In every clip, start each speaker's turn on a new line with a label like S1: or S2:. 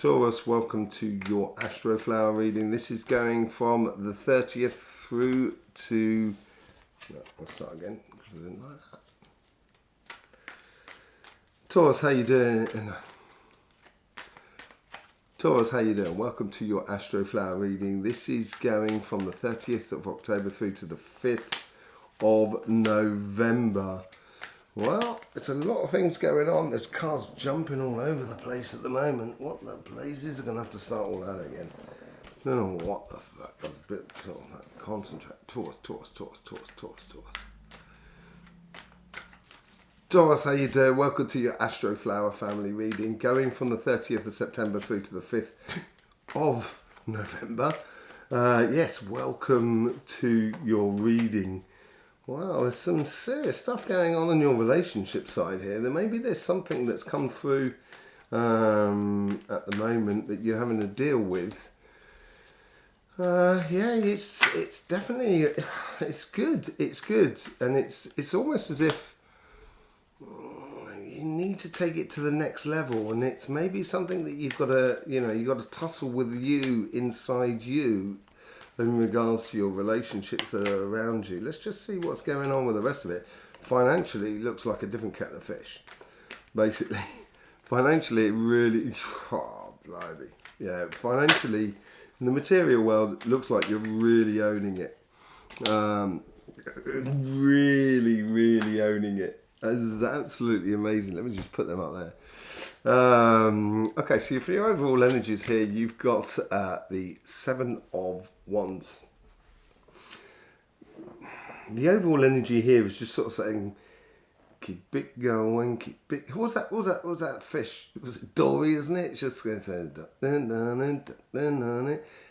S1: Taurus, welcome to your Astroflower reading. This is going from the 30th through to... No, let's start again because I didn't like that. Taurus, how you doing? Taurus, how you doing? Welcome to your Astroflower reading. This is going from the 30th of October through to the 5th of November. Well, it's a lot of things going on. There's cars jumping all over the place at the moment. What the blazes are going to have to start all that again. I don't know what the fuck. I was a bit sort of like concentrate. Taurus. Taurus, how you doing? Welcome to your Astroflower family reading. Going from the 30th of September through to the 5th of November. Yes, welcome to your reading. Wow, there's some serious stuff going on your relationship side here. Maybe there's something that's come through at the moment that you're having to deal with. Yeah, it's definitely it's good. It's good, and it's almost as if you need to take it to the next level, and it's maybe something that you've got to tussle with you inside you. In regards to your relationships that are around you. Let's just see what's going on with the rest of it. Financially, it looks like a different kettle of fish. Basically, financially, it really, oh, blimey. Yeah, financially, in the material world, it looks like you're really owning it. Really owning it. That is absolutely amazing. Let me just put them up there. Okay, so for your overall energies here, you've got the Seven of Wands. The overall energy here is just sort of saying, keep it going, keep it. What's that fish? It was Dory, isn't it? It's just going to say,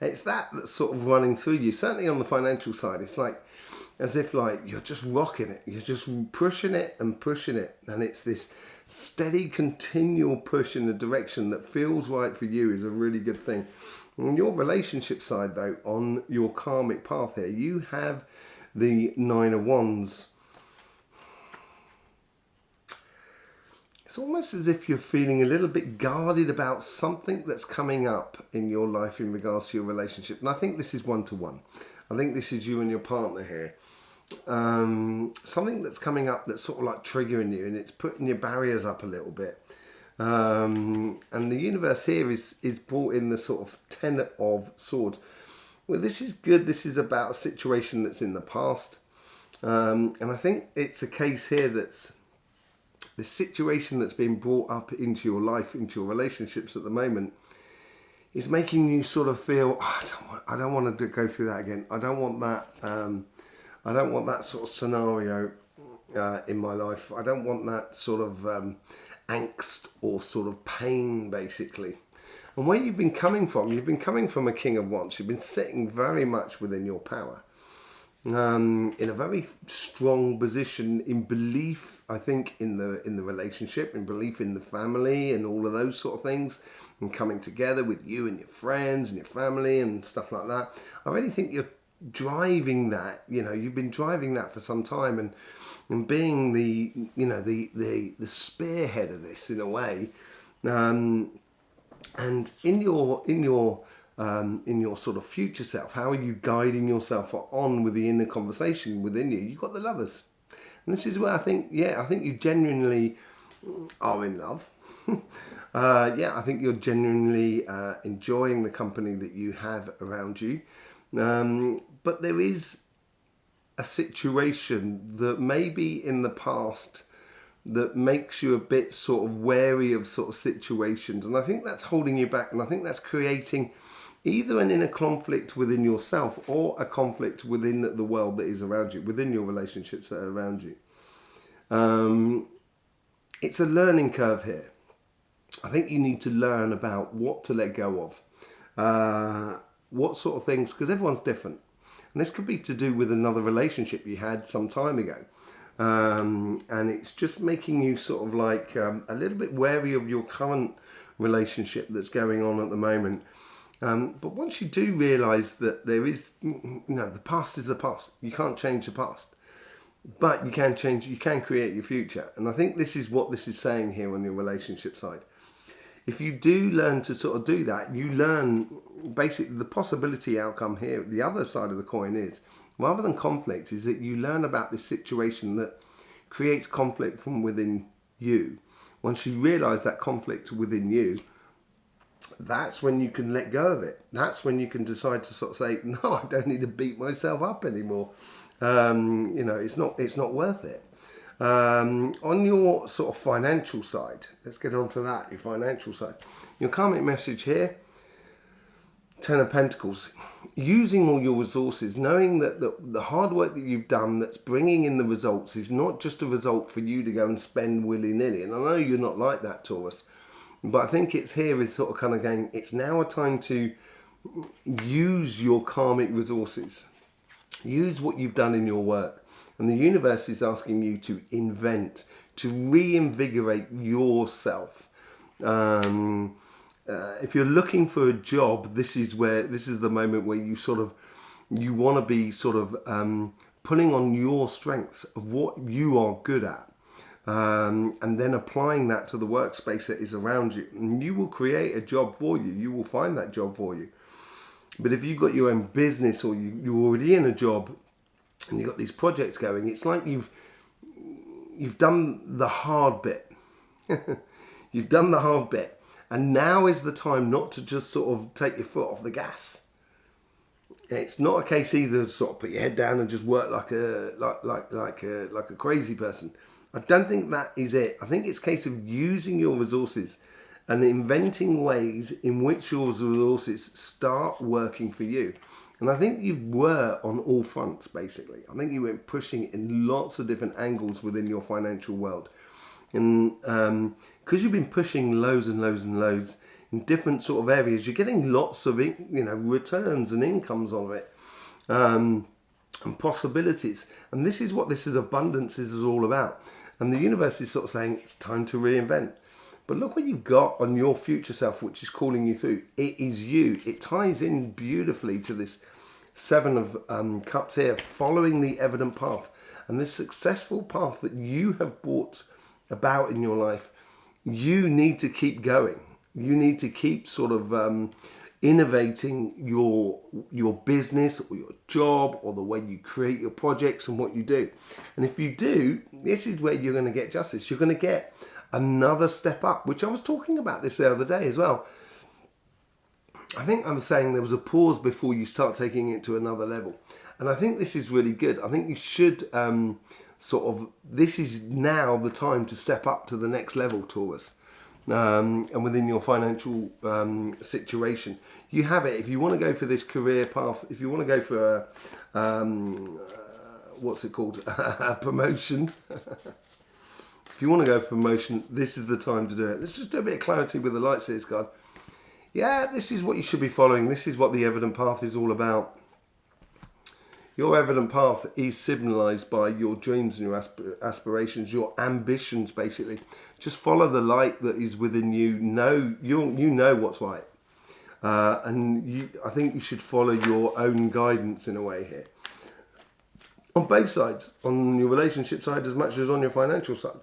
S1: it's that's sort of running through you. Certainly on the financial side, it's like as if like you're just rocking it. You're just pushing it, and it's this steady, continual push in the direction that feels right for you is a really good thing. On your relationship side, though, on your karmic path here, you have the Nine of Wands. It's almost as if you're feeling a little bit guarded about something that's coming up in your life in regards to your relationship. And I think this is one-to-one. I think this is you and your partner here. Something that's coming up that's sort of like triggering you, and it's putting your barriers up a little bit. And the universe here is brought in the sort of Ten of Swords. Well, this is good. This is about a situation that's in the past. And I think it's a case here that's the situation that's been brought up into your life, into your relationships at the moment, is making you sort of feel, oh, I don't want to go through that again. I don't want that. I don't want that sort of scenario in my life. I don't want that sort of angst or sort of pain, basically. And where you've been coming from a King of Wands. You've been sitting very much within your power, in a very strong position in belief, I think, in the relationship, in belief in the family and all of those sort of things, and coming together with you and your friends and your family and stuff like that. I really think you're driving that. You've been driving that for some time, and being the spearhead of this in a way, and in your sort of future self, how are you guiding yourself on with the inner conversation within you? You've got the Lovers, and this is where I think you genuinely are in love. I think you're genuinely enjoying the company that you have around you. But there is a situation that maybe in the past that makes you a bit sort of wary of sort of situations. And I think that's holding you back. And I think that's creating either an inner conflict within yourself or a conflict within the world that is around you, within your relationships that are around you. It's a learning curve here. I think you need to learn about what to let go of. What sort of things, because everyone's different. And this could be to do with another relationship you had some time ago. And it's just making you sort of like a little bit wary of your current relationship that's going on at the moment. But once you do realise that there is, the past is the past. You can't change the past. But you can create your future. And I think this is what this is saying here on your relationship side. if you do learn to sort of do that, you learn basically the possibility outcome here. The other side of the coin is, rather than conflict, is that you learn about this situation that creates conflict from within you. Once you realize that conflict within you, that's when you can let go of it. That's when you can decide to sort of say, no, I don't need to beat myself up anymore. It's not worth it. On your sort of financial side, let's get on to that, your financial side. Your karmic message here, Ten of Pentacles. Using all your resources, knowing that the hard work that you've done that's bringing in the results is not just a result for you to go and spend willy-nilly. And I know you're not like that, Taurus. But I think it's here is sort of kind of going, it's now a time to use your karmic resources. Use what you've done in your work. And the universe is asking you to invent, to reinvigorate yourself. If you're looking for a job, this is the moment where you want to be sort of pulling on your strengths of what you are good at. And then applying that to the workspace that is around you. And you will create a job for you. You will find that job for you. But if you've got your own business or you're already in a job and you've got these projects going, it's like you've done the hard bit. You've done the hard bit. And now is the time not to just sort of take your foot off the gas. It's not a case either to sort of put your head down and just work like a crazy person. I don't think that is it. I think it's a case of using your resources and inventing ways in which your resources start working for you. And I think you were on all fronts, basically. I think you went pushing in lots of different angles within your financial world. And because you've been pushing loads and loads and loads in different sort of areas, you're getting lots of returns and incomes of it. And possibilities. And this is what this abundance is all about. And the universe is sort of saying it's time to reinvent. But look what you've got on your future self, which is calling you through. It is you. It ties in beautifully to this Seven of Cups here, following the evident path. And this successful path that you have brought about in your life, you need to keep going. You need to keep sort of innovating your business or your job or the way you create your projects and what you do. And if you do, this is where you're going to get justice. You're going to get another step up, which I was talking about this the other day as well. I think I was saying there was a pause before you start taking it to another level. And I think this is really good. I think you should this is now the time to step up to the next level, Taurus. And within your financial situation, you have it. If you want to go for this career path, if you want to go for a promotion. If you want to go for promotion, this is the time to do it. Let's just do a bit of clarity with the light seers card. Yeah, this is what you should be following. This is what the evident path is all about. Your evident path is symbolized by your dreams and your aspirations, your ambitions, basically. Just follow the light that is within you. You know what's right. I think you should follow your own guidance in a way here. On both sides, on your relationship side as much as on your financial side.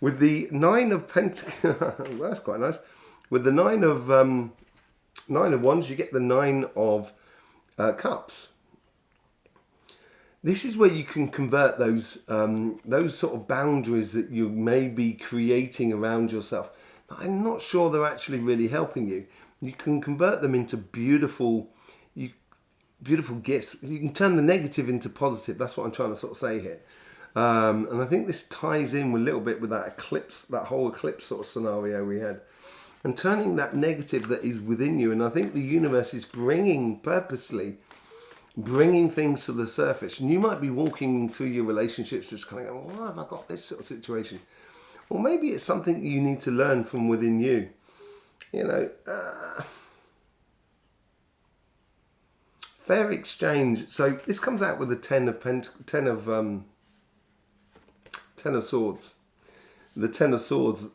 S1: With the Nine of Pentacles, well, that's quite nice. With the Nine of Wands, you get the Nine of Cups. This is where you can convert those sort of boundaries that you may be creating around yourself. But I'm not sure they're actually really helping you. You can convert them into beautiful gifts. You can turn the negative into positive. That's what I'm trying to sort of say here. And I think this ties in a little bit with that eclipse, that whole eclipse sort of scenario we had. And turning that negative that is within you. And I think the universe is purposely bringing things to the surface. And you might be walking through your relationships just kind of going, why have I got this sort of situation? Or maybe it's something you need to learn from within you. Fair exchange. So this comes out with the Ten of Swords. The Ten of Swords.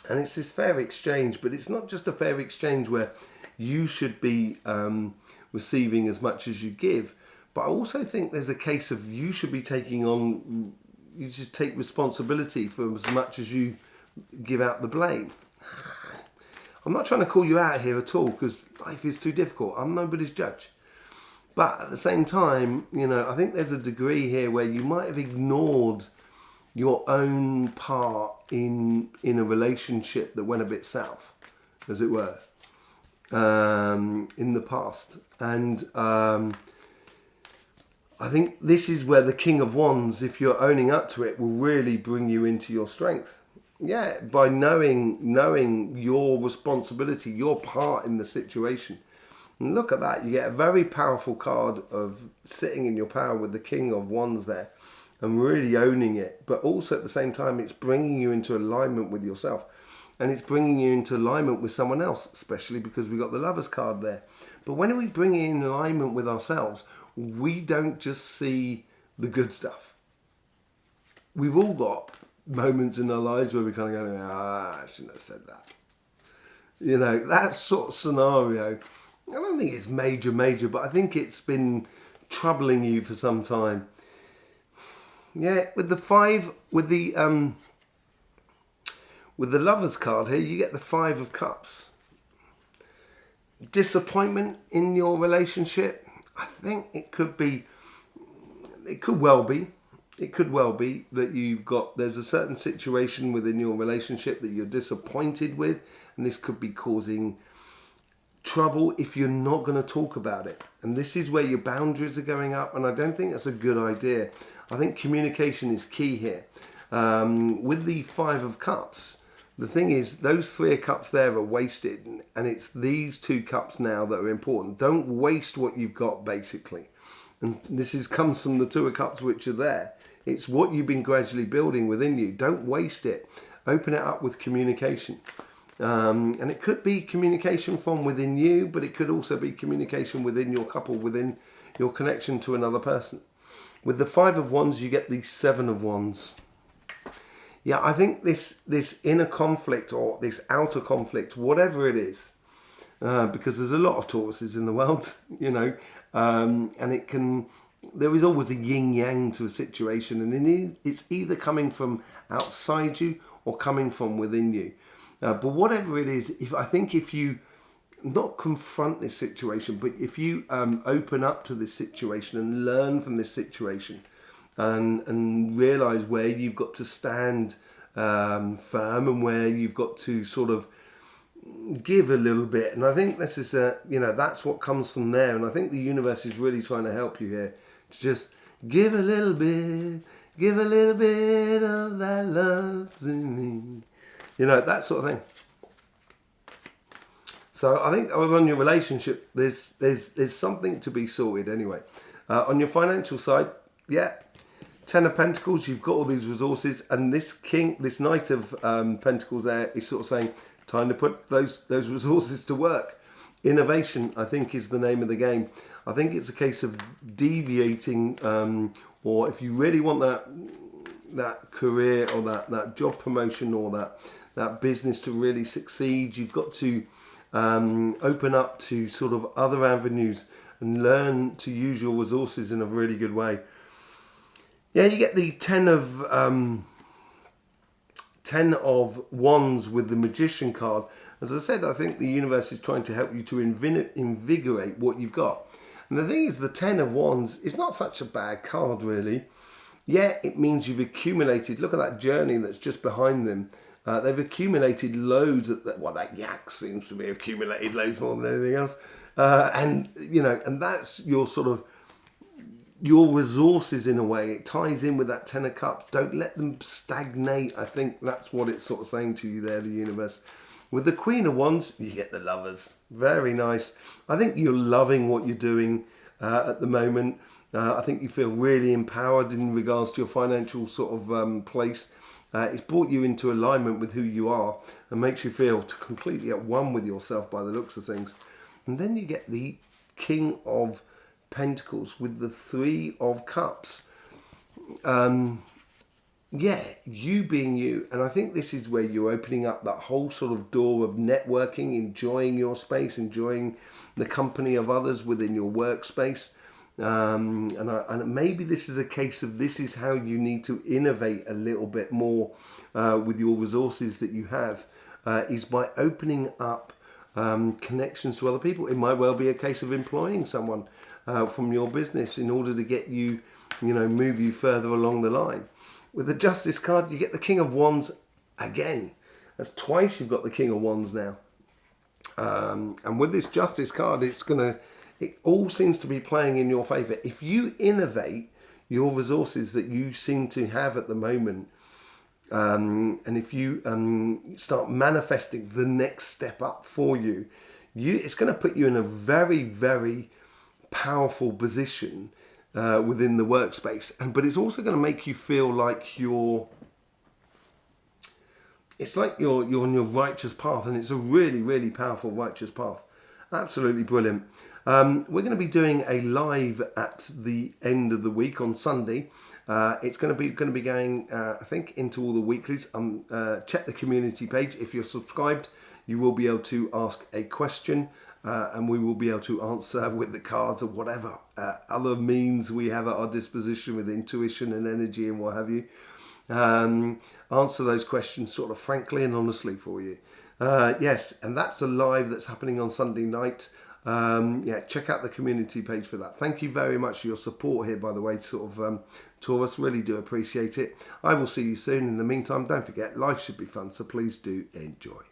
S1: And it's this fair exchange, but it's not just a fair exchange where you should be receiving as much as you give. But I also think there's a case of you should take responsibility for as much as you give out the blame. I'm not trying to call you out here at all, because life is too difficult. I'm nobody's judge. But at the same time, you know, I think there's a degree here where you might have ignored your own part in a relationship that went a bit south, as it were, in the past. And I think this is where the King of Wands, if you're owning up to it, will really bring you into your strength. Yeah, by knowing your responsibility, your part in the situation. And look at that, you get a very powerful card of sitting in your power with the King of Wands there and really owning it. But also at the same time, it's bringing you into alignment with yourself. And it's bringing you into alignment with someone else, especially because we got the Lovers card there. But when we bring it in alignment with ourselves, we don't just see the good stuff. We've all got moments in our lives where we kind of go, I shouldn't have said that. You know, that sort of scenario, I don't think it's major, but I think it's been troubling you for some time. Yeah, with the Lovers card here, you get the 5 of Cups. Disappointment in your relationship. I think it could well be that there's a certain situation within your relationship that you're disappointed with, and this could be causing trouble if you're not going to talk about it. And this is where your boundaries are going up, and I don't think that's a good idea. I think communication is key here. With the 5 of Cups, the thing is, those 3 of Cups there are wasted, and it's these 2 cups now that are important. Don't waste what you've got, basically. And this comes from the 2 of Cups, which are there. It's what you've been gradually building within you. Don't waste it. Open it up with communication. And it could be communication from within you, but it could also be communication within your couple, within your connection to another person. With the 5 of Wands, you get the 7 of Wands. Yeah, I think this inner conflict or this outer conflict, whatever it is, because there's a lot of Tauruses in the world, you know, and there is always a yin-yang to a situation, and it's either coming from outside you or coming from within you. But whatever it is, if you not confront this situation, but if you open up to this situation and learn from this situation and realize where you've got to stand firm and where you've got to sort of give a little bit. And I think this is that's what comes from there. And I think the universe is really trying to help you here to just give a little bit of that love to me. You know, that sort of thing. So I think on your relationship, there's something to be sorted anyway. On your financial side, yeah, 10 of Pentacles, you've got all these resources, and this Knight of Pentacles there is sort of saying, time to put those resources to work. Innovation, I think, is the name of the game. I think it's a case of deviating, or if you really want that career or that job promotion or that business to really succeed, you've got to open up to sort of other avenues and learn to use your resources in a really good way. Yeah, you get the 10 of Wands with the Magician card. As I said, I think the universe is trying to help you to invigorate what you've got. And the thing is, the 10 of Wands is not such a bad card, really. Yeah, it means you've accumulated. Look at that journey that's just behind them. They've accumulated loads of that yak seems to be accumulated loads more than anything else. And that's your sort of your resources in a way. It ties in with that 10 of Cups. Don't let them stagnate. I think that's what it's sort of saying to you there, the universe. With the Queen of Wands, you get the Lovers. Very nice. I think you're loving what you're doing at the moment. I think you feel really empowered in regards to your financial sort of place. It's brought you into alignment with who you are and makes you feel completely at one with yourself by the looks of things. And then you get the King of Pentacles with the 3 of Cups. You being you. And I think this is where you're opening up that whole sort of door of networking, enjoying your space, enjoying the company of others within your workspace. And maybe this is a case of this is how you need to innovate a little bit more with your resources that you have. is by opening up connections to other people. It might well be a case of employing someone from your business in order to get you, move you further along the line. With the Justice card, you get the King of Wands again. That's twice you've got the King of Wands now. And with this Justice card, it all seems to be playing in your favour. If you innovate your resources that you seem to have at the moment, and if you start manifesting the next step up for you, it's going to put you in a very, very powerful position within the workspace. But it's also going to make you feel like you're on your righteous path, and it's a really, really powerful righteous path. Absolutely brilliant. We're going to be doing a live at the end of the week on Sunday. It's going to be going, I think, into all the weeklies. Check the community page. If you're subscribed, you will be able to ask a question, and we will be able to answer with the cards or whatever other means we have at our disposition with intuition and energy and what have you. Answer those questions sort of frankly and honestly for you. Yes, and that's a live that's happening on Sunday night. Check out the community page for that. Thank you very much for your support here, by the way, Taurus. Really do appreciate it. I will see you soon. In the meantime, don't forget, life should be fun, so please do enjoy.